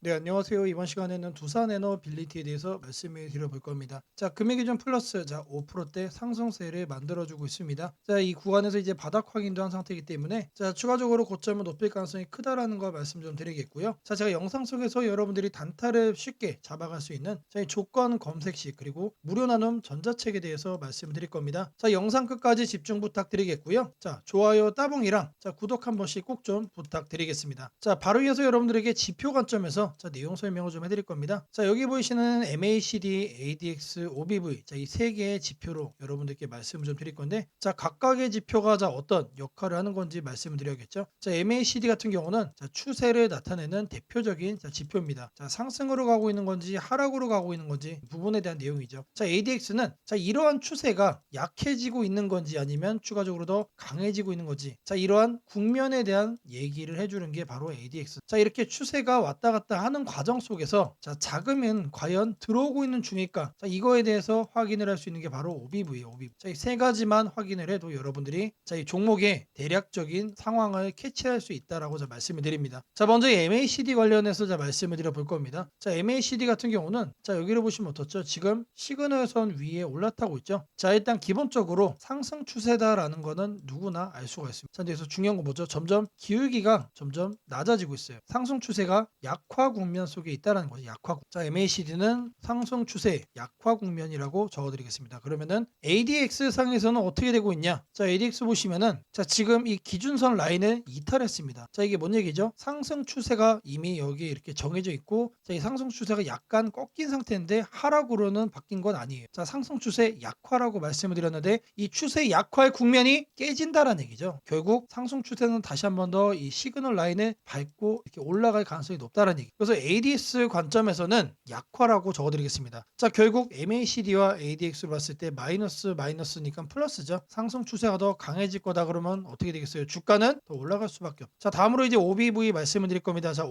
네, 안녕하세요. 이번 시간에는 두산 에너빌리티에 대해서 말씀을 드려볼 겁니다. 자, 금액 기준 플러스 5%대 상승세를 만들어주고 있습니다. 자, 이 구간에서 이제 바닥 확인도 한 상태이기 때문에 자, 추가적으로 고점을 높일 가능성이 크다라는 거 말씀 좀 드리겠고요. 자, 제가 영상 속에서 여러분들이 단타를 쉽게 잡아갈 수 있는 자, 이 조건 검색식 그리고 무료 나눔 전자책에 대해서 말씀드릴 겁니다. 자, 영상 끝까지 집중 부탁드리겠고요. 자, 좋아요 따봉이랑 자, 구독 한 번씩 꼭 좀 부탁드리겠습니다. 자, 바로 이어서 여러분들에게 지표 관점에서 자, 내용 설명을 좀 해드릴 겁니다. 자, 여기 보이시는 MACD, ADX, OBV 자, 이 세 개의 지표로 여러분들께 말씀을 좀 드릴 건데 자, 각각의 지표가 자, 어떤 역할을 하는 건지 말씀을 드려야겠죠. 자, MACD 같은 경우는 자, 추세를 나타내는 대표적인 자, 지표입니다. 자, 상승으로 가고 있는 건지 하락으로 가고 있는 건지 부분에 대한 내용이죠. 자, ADX는 자, 이러한 추세가 약해지고 있는 건지 아니면 추가적으로 더 강해지고 있는 건지 자, 이러한 국면에 대한 얘기를 해주는 게 바로 ADX. 자, 이렇게 추세가 왔다 갔다 하는 과정 속에서 자, 자금은 과연 들어오고 있는 중일까? 자, 이거에 대해서 확인을 할 수 있는 게 바로 OBV예요. OBV. 자, 이 세 가지만 확인을 해도 여러분들이 자, 이 종목의 대략적인 상황을 캐치할 수 있다라고 자, 말씀을 드립니다. 자, 먼저 MACD 관련해서 자, 말씀을 드려볼 겁니다. 자, MACD 같은 경우는 자, 여기를 보시면 어떻죠? 지금 시그널선 위에 올라타고 있죠. 자, 일단 기본적으로 상승 추세다라는 거는 누구나 알 수가 있습니다. 자, 그래서 중요한 건 뭐죠? 점점 기울기가 점점 낮아지고 있어요. 상승 추세가 약화 국면 속에 있다는 거죠. 약화. 자, MACD는 상승 추세 약화 국면이라고 적어드리겠습니다. 그러면은 ADX 상에서는 어떻게 되고 있냐? 자, ADX 보시면은 자, 지금 이 기준선 라인을 이탈했습니다. 자, 이게 뭔 얘기죠? 상승 추세가 이미 여기에 이렇게 정해져 있고 자, 이 상승 추세가 약간 꺾인 상태인데 하락으로는 바뀐 건 아니에요. 자, 상승 추세 약화라고 말씀을 드렸는데 이 추세 약화의 국면이 깨진다라는 얘기죠. 결국 상승 추세는 다시 한 번 더 이 시그널 라인을 밟고 이렇게 올라갈 가능성이 높다는 얘기. 그래서 ADX 관점에서는 약화라고 적어드리겠습니다. 자, 결국 MACD와 ADX를 봤을 때 마이너스니까 플러스죠. 상승 추세가 더 강해질 거다 그러면 어떻게 되겠어요? 주가는 더 올라갈 수밖에 없죠. 자, 다음으로 이제 OBV 말씀을 드릴 겁니다. 자,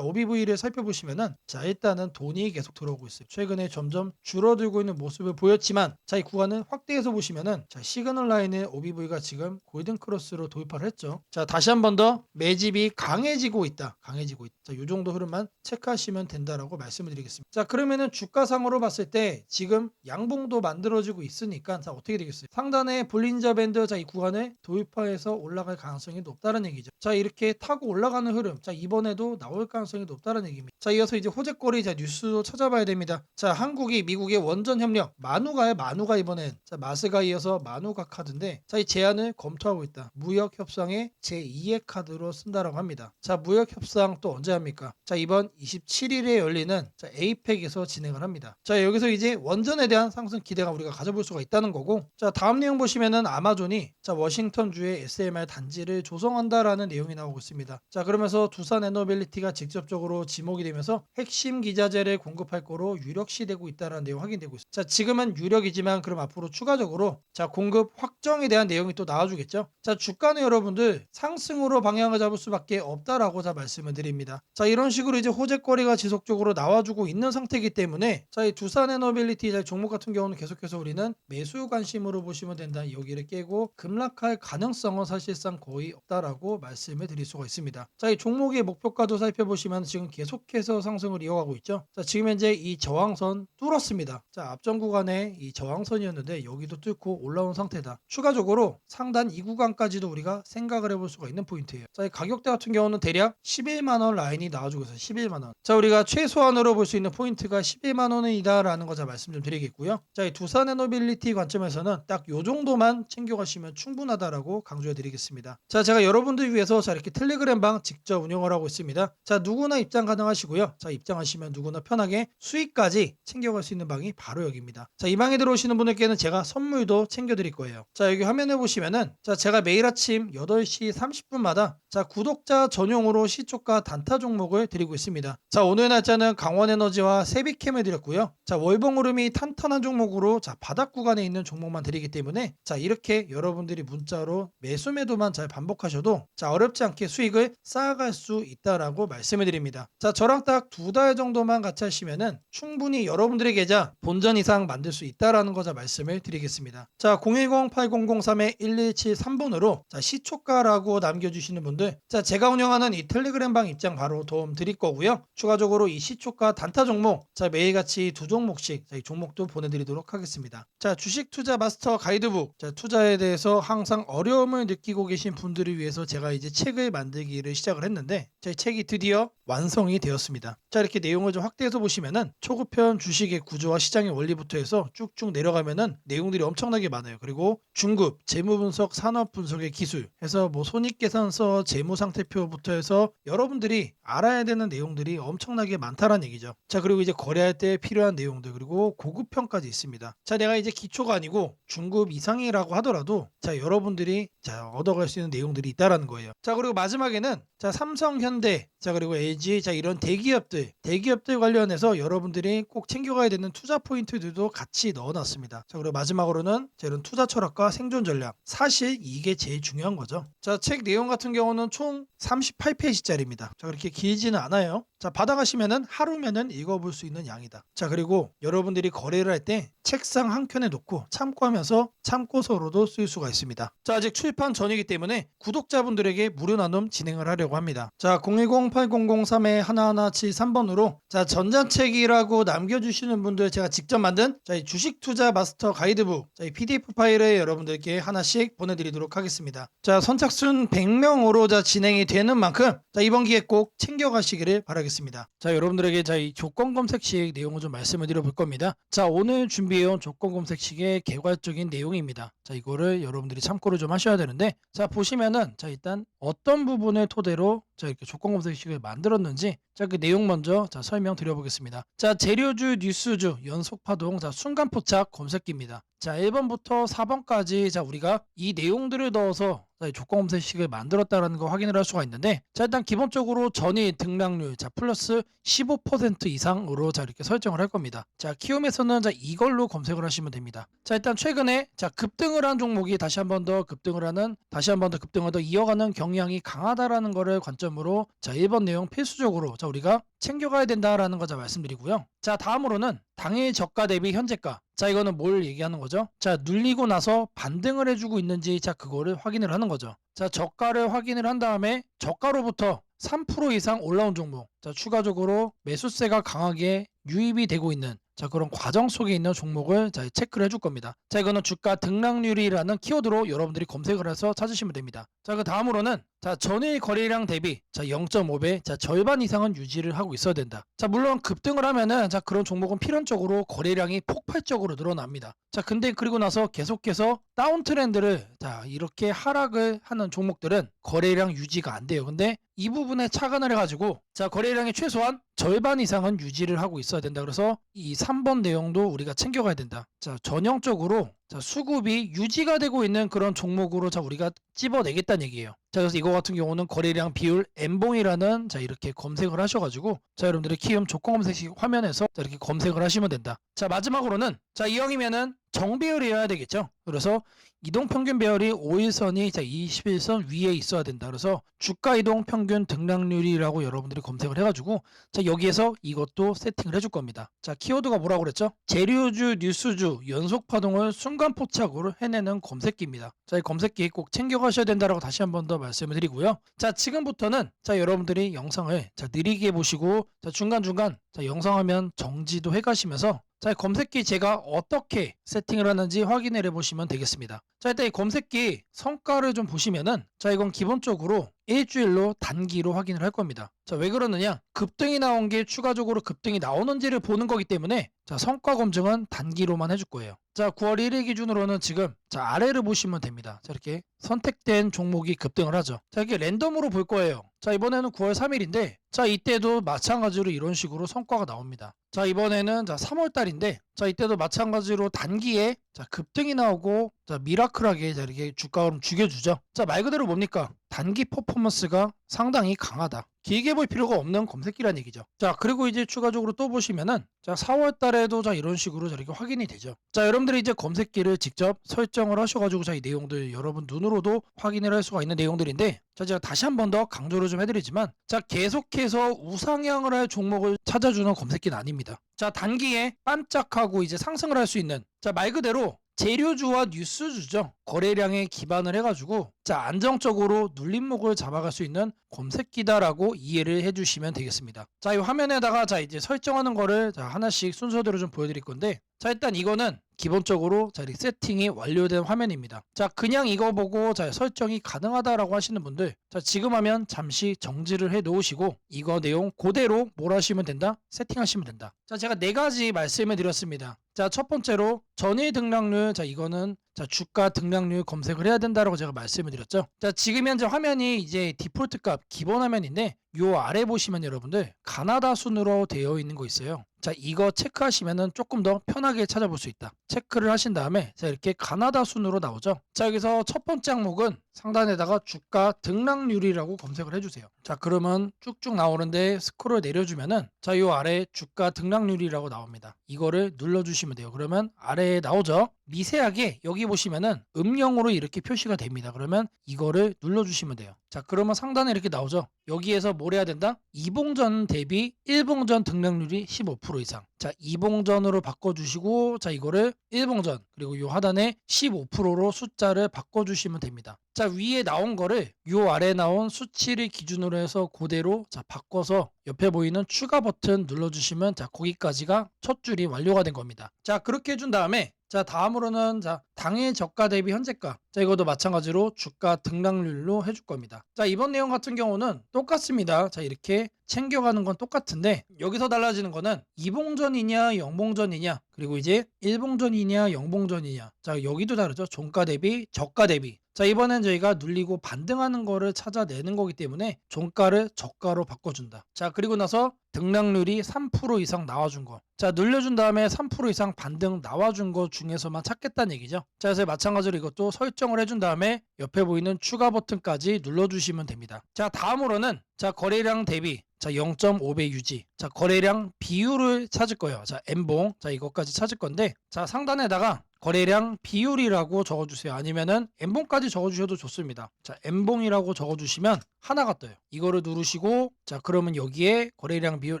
OBV를 살펴보시면은 자, 일단은 돈이 계속 들어오고 있어요. 최근에 점점 줄어들고 있는 모습을 보였지만 자, 이 구간은 확대해서 보시면은 자, 시그널 라인의 OBV가 지금 골든 크로스로 돌파를 했죠. 자, 다시 한 번 더 매집이 강해지고 있다. 강해지고 있다. 자, 이 정도 흐름만 체크하시면 된다라고 말씀을 드리겠습니다. 자, 그러면은 주가상으로 봤을 때 지금 양봉도 만들어지고 있으니까 자, 어떻게 되겠어요? 상단의 볼린저 밴드 자, 이 구간을 돌파해서 올라갈 가능성이 높다는 얘기죠. 자, 이렇게 타고 올라가는 흐름. 자, 이번에도 나올 가능성이 높다는 얘기입니다. 자, 이어서 이제 호재거리 자, 뉴스도 찾아봐야 됩니다. 자, 한국이 미국의 원전 협력 마누가 이번엔 자, 마스가 이어서 마누가 카드인데 자, 이 제안을 검토하고 있다. 무역 협상의 제2의 카드로 쓴다라고 합니다. 자, 무역 협상 또 언제 합니까? 자, 이번 27일에 열리는 자, 에이펙에서 진행을 합니다. 자, 여기서 이제 원전에 대한 상승 기대가 우리가 가져볼 수가 있다는 거고 자, 다음 내용 보시면은 아마존이 자, 워싱턴주에 SMR 단지를 조성한다라는 내용이 나오고 있습니다. 자, 그러면서 두산 에너빌리티가 직접적으로 지목이 되면서 핵심 기자재를 공급할 거로 유력시 되고 있다는 내용 확인되고 있습니다. 자, 지금은 유력이지만 그럼 앞으로 추가적으로 자, 공급 확정에 대한 내용이 또 나와주겠죠. 자, 주가는 여러분들 상승으로 방향을 잡을 수밖에 없다라고 자 말씀을 드립니다. 자, 이런 식으로 이제 호재거리가 지속적으로 나와주고 있는 상태이기 때문에 자, 이 두산 에너빌리티 종목 같은 경우는 계속해서 우리는 매수 관심으로 보시면 된다. 여기를 깨고 급락할 가능성은 사실상 거의 없다라고 말씀을 드릴 수가 있습니다. 자, 이 종목의 목표가도 살펴보시면 지금 계속해서 상승을 이어가고 있죠. 자, 지금 현재 이 저항선 뚫었습니다. 자, 앞전 구간에 이 저항선이었는데 여기도 뚫고 올라온 상태다. 추가적으로 상단 이 구간까지도 우리가 생각을 해볼 수가 있는 포인트예요. 자, 이 가격대 같은 경우는 대략 11만 원 라인이 나와주고 있어요. 11만 원. 자, 우리가 최소한으로 볼 수 있는 포인트가 11만 원이다라는 거 자 말씀 좀 드리겠고요. 자, 이 두산 에너빌리티 관점에서는 딱 요 정도만 챙겨가시면 충분하다라고 강조해 드리겠습니다. 자, 제가 여러분들 위해서 자 이렇게 텔레그램 방 직접 운영을 하고 있습니다. 자, 누구나 입장 가능하시고요. 자, 입장하시면 누구나 편하게 수익까지 챙겨갈 수 있는 방이 바로 여기입니다. 자, 이 방에 들어오시는 분들께는 제가 선물도 챙겨 드릴 거예요. 자, 여기 화면에 보시면은 자, 제가 매일 아침 8시 30분마다 자, 구독자 전용으로 시초가 단타 종목을 드리고 있습니다. 자, 오늘 날짜는 강원에너지와 세비캠을 드렸고요. 자, 월봉 흐름이 탄탄한 종목으로 자, 바닥 구간에 있는 종목만 드리기 때문에 자, 이렇게 여러분들이 문자로 매수 매도만 잘 반복하셔도 자, 어렵지 않게 수익을 쌓아갈 수 있다라고 말씀을 드립니다. 자, 저랑 딱 2달 정도만 같이 하시면은 충분히 여러분들의 계좌 본전 이상 만들 수 있다라는 거자 말씀을 드리겠습니다. 자, 010-8003-1173번으로 자, 시초가라고 남겨주시는 분들 자, 제가 운영하는 이 텔레그램 방 입장 바로 도움 말씀드릴 거고요. 추가적으로 이 시초가 단타 종목, 자 매일같이 두 종목씩 이 종목도 보내드리도록 하겠습니다. 자 주식 투자 마스터 가이드북, 자 투자에 대해서 항상 어려움을 느끼고 계신 분들을 위해서 제가 이제 책을 만들기를 시작을 했는데, 제 책이 드디어 완성이 되었습니다. 자 이렇게 내용을 좀 확대해서 보시면은 초급편 주식의 구조와 시장의 원리부터 해서 쭉쭉 내려가면은 내용들이 엄청나게 많아요. 그리고 중급 재무 분석, 산업 분석의 기술 해서 뭐 손익계산서, 재무 상태표부터 해서 여러분들이 알아야 되는 내용들이 엄청나게 많다라는 얘기죠. 자 그리고 이제 거래할 때 필요한 내용들, 그리고 고급편까지 있습니다. 자 내가 이제 기초가 아니고 중급 이상이라고 하더라도 자 여러분들이 자 얻어갈 수 있는 내용들이 있다라는 거예요. 자 그리고 마지막에는 자 삼성, 현대, 자 그리고 LG, 자 이런 대기업들 관련해서 여러분들이 꼭 챙겨가야 되는 투자 포인트들도 같이 넣어놨습니다. 자 그리고 마지막으로는 자 이런 투자 철학과 생존 전략, 사실 이게 제일 중요한 거죠. 자 책 내용 같은 경우는 총 38페이지짜리입니다. 자 그렇게 길지는 않아요. 자 받아가시면은 하루면은 읽어볼 수 있는 양이다. 자 그리고 여러분들이 거래를 할 때 책상 한 켠에 놓고 참고하면서 참고서로도 쓸 수가 있습니다. 자 아직 출판 전이기 때문에 구독자분들에게 무료 나눔 진행을 하려고 합니다. 자 010-8003-1173번으로 자 전자책이라고 남겨주시는 분들 제가 직접 만든 자 이 주식 투자 마스터 가이드북, 자 이 PDF 파일을 여러분들께 하나씩 보내드리도록 하겠습니다. 자 선착순 100명으로 자 진행이 되는 만큼 자 이번 기회 꼭 챙겨가시기를 바라겠습니다. 자 여러분들에게 자 이 조건 검색식 내용을 좀 말씀을 드려볼 겁니다. 자 오늘 준비해온 조건 검색식의 개괄적인 내용입니다. 자 이거를 여러분들이 참고를 좀 하셔야 되는데, 자 보시면은 자 일단 어떤 부분을 토대로 자 이렇게 조건 검색식을 만들었는지 자 그 내용 먼저 자 설명드려 보겠습니다. 자 재료주, 뉴스주, 연속파동, 자 순간포착 검색기입니다. 자 1번부터 4번까지 자 우리가 이 내용들을 넣어서 자, 조건 검색식을 만들었다라는 거 확인을 할 수가 있는데, 자 일단 기본적으로 전일 등락률 자 플러스 15% 이상으로 자 이렇게 설정을 할 겁니다. 자 키움에서는 자 이걸로 검색을 하시면 됩니다. 자 일단 최근에 자 급등을 한 종목이 다시 한 번 더 급등을 더 이어가는 경향이 강하다라는 거를 관점으로 자 1번 내용 필수적으로 자 우리가 챙겨가야 된다라는 거 자 말씀드리고요. 자 다음으로는 당일 저가 대비 현재가, 자 이거는 뭘 얘기하는 거죠? 자 눌리고 나서 반등을 해주고 있는지 자 그거를 확인을 하는 거죠. 자 저가를 확인을 한 다음에 저가로부터 3% 이상 올라온 종목, 자 추가적으로 매수세가 강하게 유입이 되고 있는 자 그런 과정 속에 있는 종목을 자 체크를 해줄 겁니다. 자 이거는 주가 등락률이라는 키워드로 여러분들이 검색을 해서 찾으시면 됩니다. 자 그 다음으로는 자 전일 거래량 대비 자 0.5배 자 절반 이상은 유지를 하고 있어야 된다. 자 물론 급등을 하면은 자 그런 종목은 필연적으로 거래량이 폭발적으로 늘어납니다. 자 근데 그리고 나서 계속해서 다운 트렌드를 자 이렇게 하락을 하는 종목들은 거래량 유지가 안 돼요. 근데 이 부분에 착안을 해가지고 자 거래량의 최소한 절반 이상은 유지를 하고 있어야 된다. 그래서 이 3번 내용도 우리가 챙겨가야 된다. 자 전형적으로 자 수급이 유지가 되고 있는 그런 종목으로 자 우리가 찝어내겠다는 얘기예요. 자 그래서 이거 같은 경우는 거래량 비율 N봉이라는 자 이렇게 검색을 하셔가지고 자 여러분들이 키움 조건 검색식 화면에서 자 이렇게 검색을 하시면 된다. 자 마지막으로는 자 이왕이면은 정배열이어야 되겠죠. 그래서 이동평균 배열이 5일선이 자 21선 위에 있어야 된다. 그래서 주가 이동 평균 등락률이라고 여러분들이 검색을 해가지고 자 여기에서 이것도 세팅을 해줄 겁니다. 자 키워드가 뭐라고 그랬죠? 재료주, 뉴스주, 연속 파동을 순간 포착으로 해내는 검색기입니다. 자 이 검색기 꼭 챙겨가셔야 된다라고 다시 한 번 더 말씀을 드리고요. 자 지금부터는 자 여러분들이 영상을 자 느리게 보시고 자 중간중간 자 영상 화면 정지도 해가시면서 자 검색기 제가 어떻게 세팅을 하는지 확인을 해보시면 되겠습니다. 자 일단 이 검색기 성과를 좀 보시면은 자 이건 기본적으로 일주일로 단기로 확인을 할 겁니다. 자 왜 그러느냐, 급등이 나온 게 추가적으로 급등이 나오는지를 보는 거기 때문에 자 성과 검증은 단기로만 해줄 거예요. 자 9월 1일 기준으로는 지금 자 아래를 보시면 됩니다. 자 이렇게 선택된 종목이 급등을 하죠. 자 이렇게 랜덤으로 볼 거예요. 자 이번에는 9월 3일인데 자 이때도 마찬가지로 이런 식으로 성과가 나옵니다. 자 이번에는 자 3월 달인데 자 이때도 마찬가지로 단기에 자 급등이 나오고 자 미라클하게 자 이렇게 주가를 죽여주죠. 자 말 그대로 뭡니까? 단기 퍼포먼스가 상당히 강하다. 길게 볼 필요가 없는 검색기란 얘기죠. 자 그리고 이제 추가적으로 또 보시면은 자 4월 달에도 자 이런 식으로 자 이렇게 확인이 되죠. 자 여러분들이 이제 검색기를 직접 설정을 하셔가지고 자 이 내용들 여러분 눈으로도 확인을 할 수가 있는 내용들인데 자 제가 다시 한 번 더 강조를 좀 해드리지만 자 계속해서 우상향을 할 종목을 찾아주는 검색기는 아닙니다. 자 단기에 반짝하고 이제 상승을 할 수 있는 자 말 그대로 재료주와 뉴스주죠. 거래량에 기반을 해가지고 자 안정적으로 눌림목을 잡아갈 수 있는 검색기다라고 이해를 해주시면 되겠습니다. 자 이 화면에다가 자 이제 설정하는 거를 자 하나씩 순서대로 좀 보여드릴 건데 자 일단 이거는 기본적으로 자 이렇게 세팅이 완료된 화면입니다. 자 그냥 이거 보고 자 설정이 가능하다라고 하시는 분들 자 지금 하면 잠시 정지를 해 놓으시고 이거 내용 그대로 뭘 하시면 된다? 세팅하시면 된다. 자 제가 네 가지 말씀을 드렸습니다. 자 첫 번째로 전일 등락률 자 이거는 자 주가 등락률 검색을 해야 된다라고 제가 말씀을 드렸죠. 자 지금 현재 화면이 이제 디폴트 값 기본 화면인데 요 아래 보시면 여러분들 가나다 순으로 되어 있는 거 있어요. 자 이거 체크하시면은 조금 더 편하게 찾아볼 수 있다. 체크를 하신 다음에 자 이렇게 가나다 순으로 나오죠. 자 여기서 첫 번째 항목은 상단에다가 주가 등락률이라고 검색을 해주세요. 자 그러면 쭉쭉 나오는데 스크롤 내려주면은 자 요 아래 주가 등락률이라고 나옵니다. 이거를 눌러주시면 돼요. 그러면 아래에 나오죠. 미세하게 여기 보시면은 음영으로 이렇게 표시가 됩니다. 그러면 이거를 눌러주시면 돼요. 자 그러면 상단에 이렇게 나오죠. 여기에서 뭘 해야 된다? 이봉전 대비 일봉전 등락률이 15% 이상. 자 이봉전으로 바꿔주시고 자 이거를 일봉전 그리고 요 하단에 15%로 숫자를 바꿔주시면 됩니다. 자 위에 나온 거를 요 아래 나온 수치를 기준으로 해서 그대로 자 바꿔서 옆에 보이는 추가 버튼 눌러주시면 자 거기까지가 첫 줄이 완료가 된 겁니다. 자 그렇게 해준 다음에 자 다음으로는 자 당일 저가 대비 현재가 자 이것도 마찬가지로 주가 등락률로 해줄 겁니다. 자 이번 내용 같은 경우는 똑같습니다. 자 이렇게 챙겨가는 건 똑같은데 여기서 달라지는 거는 이봉전이냐 영봉전이냐 그리고 이제 일봉전이냐 영봉전이냐 자 여기도 다르죠. 종가 대비 저가 대비 자 이번엔 저희가 눌리고 반등하는 거를 찾아내는 거기 때문에 종가를 저가로 바꿔준다. 자 그리고 나서 등락률이 3% 이상 나와준 거. 자 눌려준 다음에 3% 이상 반등 나와준 거 중에서만 찾겠다는 얘기죠. 자 그래서 마찬가지로 이것도 설정을 해준 다음에 옆에 보이는 추가 버튼까지 눌러주시면 됩니다. 자 다음으로는 자 거래량 대비 자 0.5배 유지 자 거래량 비율을 찾을 거예요. 자 M봉 자 이것까지 찾을 건데 자 상단에다가 거래량 비율이라고 적어주세요. 아니면은 M봉까지 적어주셔도 좋습니다. 자 M봉이라고 적어주시면 하나가 떠요. 이거를 누르시고 자 그러면 여기에 거래량 비율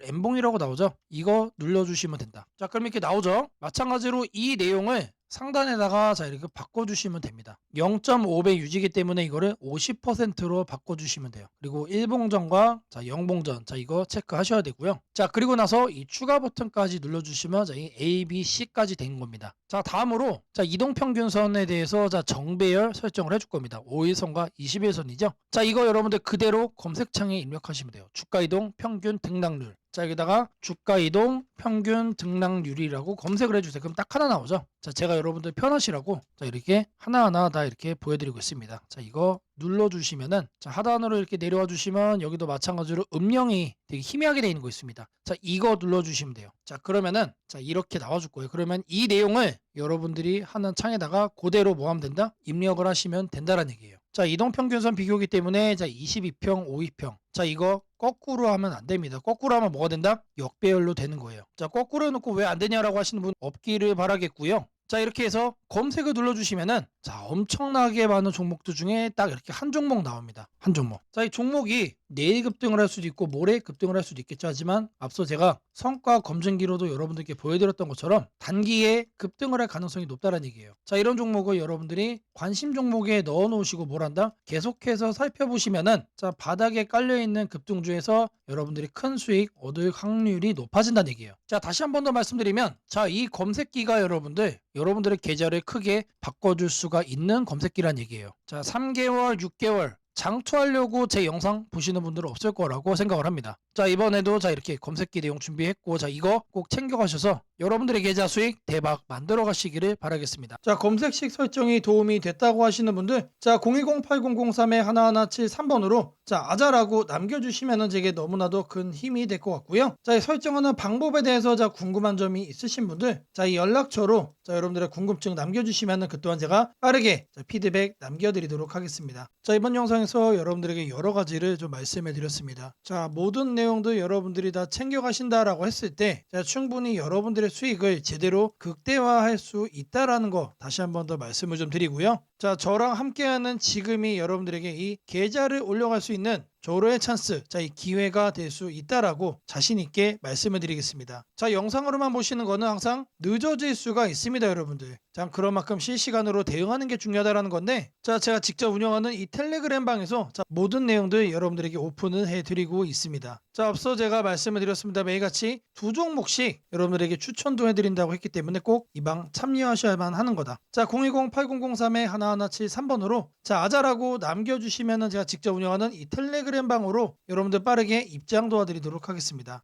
M봉이라고 나오죠. 이거 눌러주시면 된다. 자 그럼 이렇게 나오죠. 마찬가지로 이 내용을 상단에다가 자 이렇게 바꿔주시면 됩니다. 0.5배 유지기 때문에 이거를 50%로 바꿔주시면 돼요. 그리고 일봉전과 자 영봉전 자 이거 체크하셔야 되고요. 자 그리고 나서 이 추가 버튼까지 눌러주시면 자 이 A, B, C까지 된 겁니다. 자 다음으로 자 이동평균선에 대해서 자 정배열 설정을 해줄 겁니다. 5일선과 20일선이죠. 자 이거 여러분들 그대로 검색창에 입력하시면 돼요. 주가 이동 평균 등락률 자 여기다가 주가 이동 평균 등락률이라고 검색을 해주세요. 그럼 딱 하나 나오죠. 자 제가 여러분들 편하시라고 자 이렇게 하나하나 다 이렇게 보여드리고 있습니다. 자 이거 눌러주시면은 자 하단으로 이렇게 내려와 주시면 여기도 마찬가지로 음영이 되게 희미하게 되어 있는 거 있습니다. 자 이거 눌러주시면 돼요. 자 그러면은 자 이렇게 나와줄 거예요. 그러면 이 내용을 여러분들이 하는 창에다가 그대로 뭐 하면 된다? 입력을 하시면 된다라는 얘기예요. 자 이동평균선 비교기 때문에 자 22평 5위평 자 이거 거꾸로 하면 안 됩니다. 거꾸로 하면 뭐가 된다? 역배열로 되는 거예요. 자 거꾸로 해놓고 왜 안 되냐라고 하시는 분 없기를 바라겠고요. 자 이렇게 해서 검색을 눌러주시면은 자 엄청나게 많은 종목들 중에 딱 이렇게 한 종목 나옵니다. 한 종목. 자 이 종목이 내일 급등을 할 수도 있고 모레 급등을 할 수도 있겠죠. 하지만 앞서 제가 성과 검증기로도 여러분들께 보여드렸던 것처럼 단기에 급등을 할 가능성이 높다는 얘기예요. 자 이런 종목을 여러분들이 관심 종목에 넣어 놓으시고 뭘 한다? 계속해서 살펴보시면은 자 바닥에 깔려있는 급등주에서 여러분들이 큰 수익 얻을 확률이 높아진다는 얘기예요. 자 다시 한 번 더 말씀드리면 자 이 검색기가 여러분들의 계좌를 크게 바꿔줄 수가 있는 검색기란 얘기예요. 자 3개월 6개월 장투하려고 제 영상 보시는 분들은 없을 거라고 생각을 합니다. 자 이번에도 자 이렇게 검색기 내용 준비했고 자 이거 꼭 챙겨가셔서 여러분들의 계좌 수익 대박 만들어 가시기를 바라겠습니다. 자 검색식 설정이 도움이 됐다고 하시는 분들 자 010-8003-1173번으로 자 아자라고 남겨주시면 제게 너무나도 큰 힘이 될 것 같고요. 자 이 설정하는 방법에 대해서 자 궁금한 점이 있으신 분들 자 이 연락처로 자 여러분들의 궁금증 남겨주시면 그 또한 제가 빠르게 자, 피드백 남겨드리도록 하겠습니다. 자 이번 영상에서 여러분들에게 여러 가지를 좀 말씀해 드렸습니다. 자 모든 내용들 여러분들이 다 챙겨가신다라고 했을 때 자, 충분히 여러분들의 수익을 제대로 극대화할 수 있다라는 거 다시 한 번 더 말씀을 좀 드리고요. 자 저랑 함께하는 지금이 여러분들에게 이 계좌를 올려갈 수 있는 조로의 찬스, 자, 이 기회가 될 수 있다라고 자신있게 말씀을 드리겠습니다. 자, 영상으로만 보시는 거는 항상 늦어질 수가 있습니다, 여러분들. 자, 그런 만큼 실시간으로 대응하는 게 중요하다라는 건데, 자, 제가 직접 운영하는 이 텔레그램 방에서 자, 모든 내용들 여러분들에게 오픈을 해드리고 있습니다. 자, 앞서 제가 말씀을 드렸습니다. 매일같이 두 종목씩 여러분들에게 추천도 해드린다고 했기 때문에 꼭 이 방 참여하셔야만 하는 거다. 자, 010-8003-1173번으로 자, 아자라고 남겨주시면은 제가 직접 운영하는 이 텔레그램 방으로 여러분들 빠르게 입장 도와드리도록 하겠습니다.